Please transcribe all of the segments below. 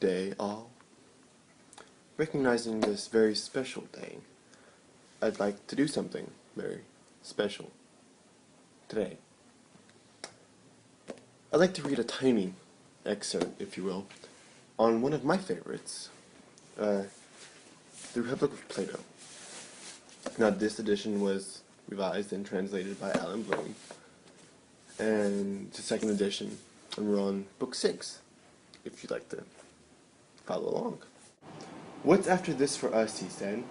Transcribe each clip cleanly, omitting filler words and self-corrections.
day, all. Recognizing this very special day, I'd like to do something very special today. I'd like to read a tiny excerpt, if you will, on one of my favorites, The Republic of Plato. Now, this edition was revised and translated by Alan Bloom, and it's the second edition, and we're on book 6, if you'd like to follow along. What's after this for us, he said.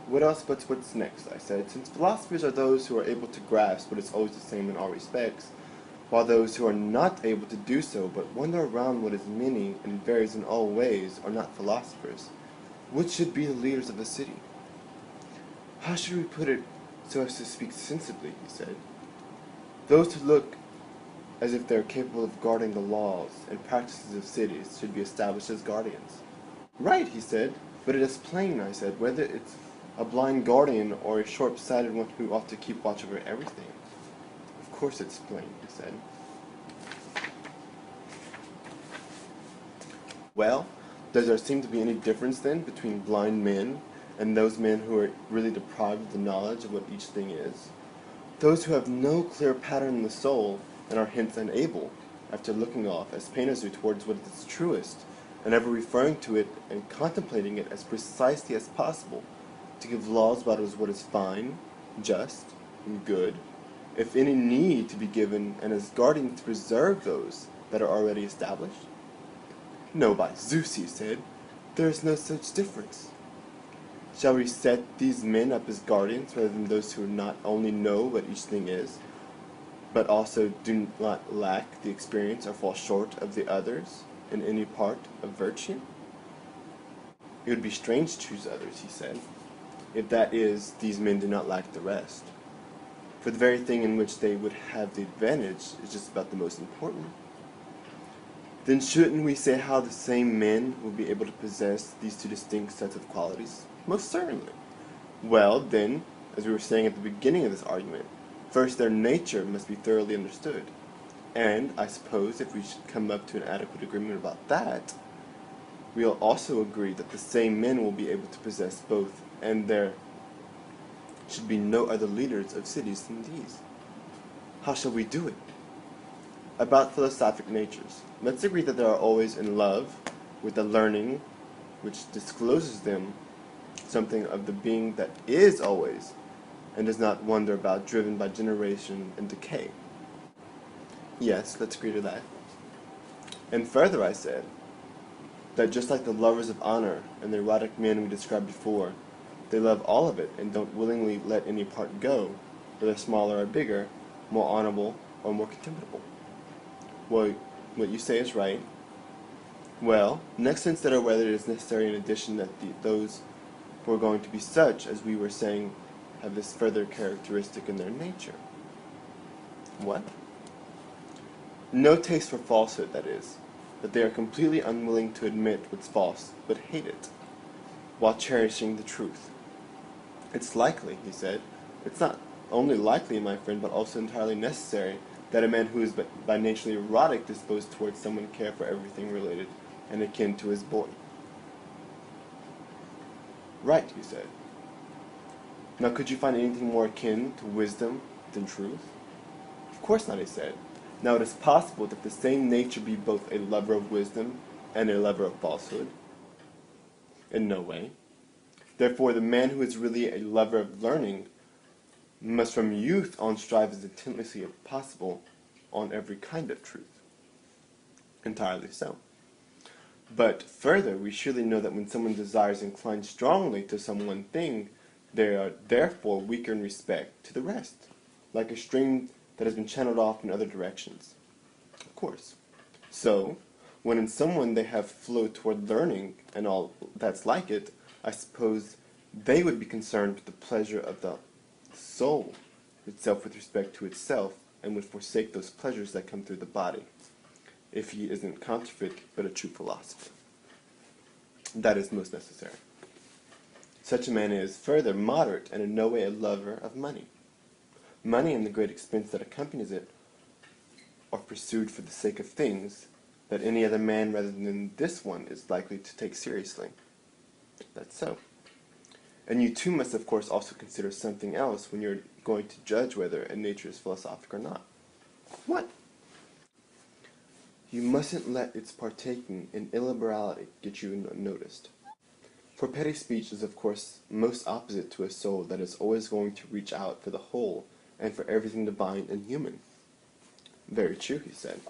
What else but what's next, I said, since philosophers are those who are able to grasp what is always the same in all respects, while those who are not able to do so but wander around what is many and varies in all ways are not philosophers. What should be the leaders of a city? How should we put it so as to speak sensibly, he said. Those who look as if they are capable of guarding the laws and practices of cities should be established as guardians. Right, he said, but it is plain, I said, whether it's a blind guardian or a short-sighted one who ought to keep watch over everything. Of course it's plain, he said. Well, does there seem to be any difference then between blind men and those men who are really deprived of the knowledge of what each thing is? Those who have no clear pattern in the soul and are hence unable, after looking off, as painters do, towards what is truest, and ever referring to it and contemplating it as precisely as possible, to give laws about what is fine, just, and good, if any need to be given, and as guardians to preserve those that are already established? No, by Zeus, he said, there is no such difference. Shall we set these men up as guardians rather than those who not only know what each thing is, but also do not lack the experience or fall short of the others in any part of virtue? It would be strange to choose others, he said, if that is, these men do not lack the rest. For the very thing in which they would have the advantage is just about the most important. Then shouldn't we say how the same men will be able to possess these two distinct sets of qualities? Most certainly. Well, then, as we were saying at the beginning of this argument, first their nature must be thoroughly understood. And, I suppose, if we should come up to an adequate agreement about that, we'll also agree that the same men will be able to possess both, and there should be no other leaders of cities than these. How shall we do it? About philosophic natures. Let's agree that they are always in love with the learning which discloses them something of the being that is always, and does not wander about driven by generation and decay. Yes, let's agree to that. And further, I said, that just like the lovers of honor and the erotic men we described before, they love all of it and don't willingly let any part go, whether smaller or bigger, more honorable or more contemptible. Well, what you say is right. Well, next consider whether it is necessary in addition that those who are going to be such, as we were saying, have this further characteristic in their nature. What? No taste for falsehood, that is, that they are completely unwilling to admit what's false, but hate it, while cherishing the truth. It's likely, he said, it's not only likely, my friend, but also entirely necessary, that a man who is by nature erotic disposed towards someone care for everything related and akin to his boy. Right, he said. Now, could you find anything more akin to wisdom than truth? Of course not, he said. Now, it is possible that the same nature be both a lover of wisdom and a lover of falsehood. In no way. Therefore, the man who is really a lover of learning must from youth on strive as intensely as possible on every kind of truth. Entirely so. But further, we surely know that when someone desires incline strongly to some one thing, they are therefore weaker in respect to the rest, like a stream that has been channeled off in other directions. Of course. So, when in someone they have flowed toward learning and all that's like it, I suppose they would be concerned with the pleasure of the soul itself with respect to itself, and would forsake those pleasures that come through the body, if he isn't counterfeit but a true philosopher. That is most necessary. Such a man is, further, moderate, and in no way a lover of money. Money and the great expense that accompanies it are pursued for the sake of things, that any other man rather than this one is likely to take seriously. That's so. And you too must of course also consider something else when you're going to judge whether a nature is philosophic or not. What? You mustn't let its partaking in illiberality get you unnoticed. For petty speech is of course most opposite to a soul that is always going to reach out for the whole and for everything divine and human. Very true, he said.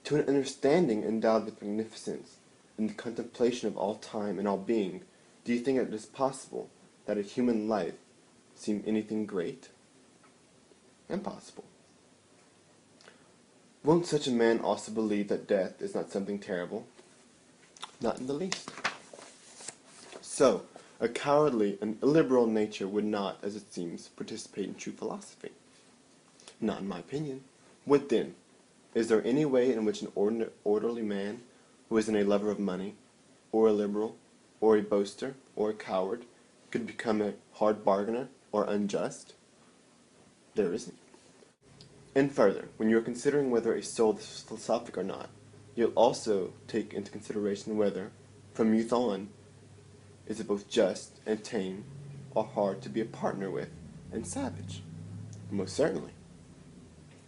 To an understanding endowed with magnificence and the contemplation of all time and all being, do you think it is possible that a human life seem anything great? Impossible. Won't such a man also believe that death is not something terrible? Not in the least. So, a cowardly and illiberal nature would not, as it seems, participate in true philosophy. Not in my opinion. What then? Is there any way in which an orderly man, who isn't a lover of money, or a liberal, or a boaster, or a coward, could become a hard bargainer, or unjust? There isn't. And further, when you are considering whether a soul is philosophic or not, you'll also take into consideration whether, from youth on, is it both just and tame, or hard to be a partner with, and savage? Most certainly.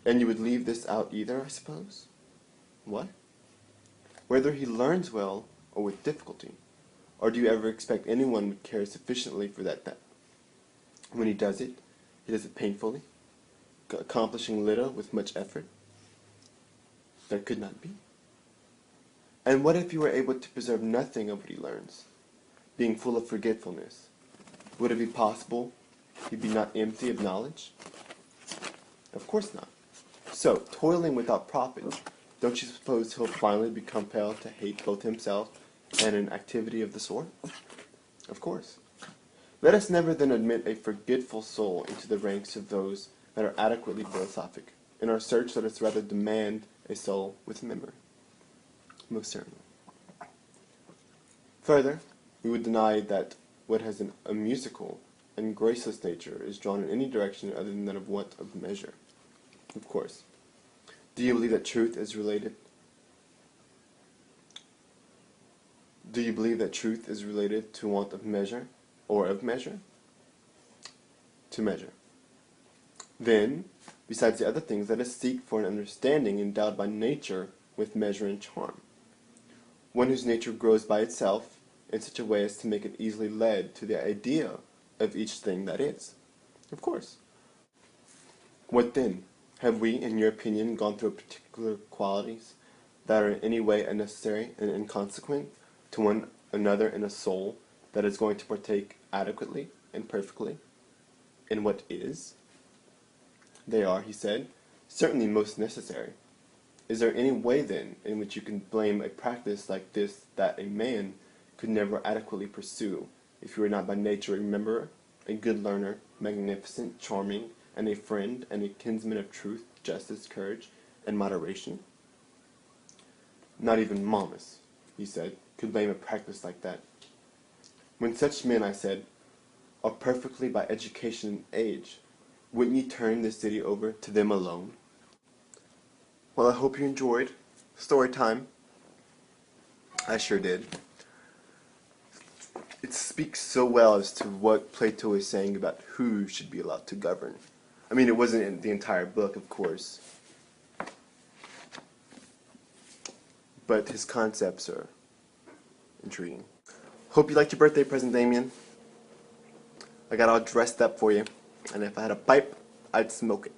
And you would leave this out either, I suppose? What? Whether he learns well, or with difficulty, or do you ever expect anyone would care sufficiently for that when he does it painfully, accomplishing little with much effort? That could not be. And what if he were able to preserve nothing of what he learns, being full of forgetfulness? Would it be possible he'd be not empty of knowledge? Of course not. So, toiling without profit, don't you suppose he'll finally be compelled to hate both himself and an activity of the sort? Of course. Let us never then admit a forgetful soul into the ranks of those that are adequately philosophic. In our search, let us rather demand a soul with memory. Most certainly. Further, we would deny that what has a musical and graceless nature is drawn in any direction other than that of want of measure. Of course. Do you believe that truth is related? Do you believe that truth is related to want of measure, or of measure? To measure. Then, besides the other things, let us seek for an understanding endowed by nature with measure and charm. One whose nature grows by itself in such a way as to make it easily led to the idea of each thing that is. Of course. What then? Have we, in your opinion, gone through particular qualities that are in any way unnecessary and inconsequent to one another in a soul that is going to partake adequately and perfectly in what is? They are, he said, certainly most necessary. Is there any way, then, in which you can blame a practice like this that a man could never adequately pursue, if you were not by nature a rememberer, a good learner, magnificent, charming, and a friend and a kinsman of truth, justice, courage, and moderation? Not even Momus, he said, could blame a practice like that. When such men, I said, are perfectly by education and age, wouldn't you turn this city over to them alone? Well, I hope you enjoyed Storytime. I sure did. It speaks so well as to what Plato is saying about who should be allowed to govern. I mean, it wasn't in the entire book, of course, but his concepts are intriguing. Hope you liked your birthday present, Damien. I got all dressed up for you, and if I had a pipe, I'd smoke it.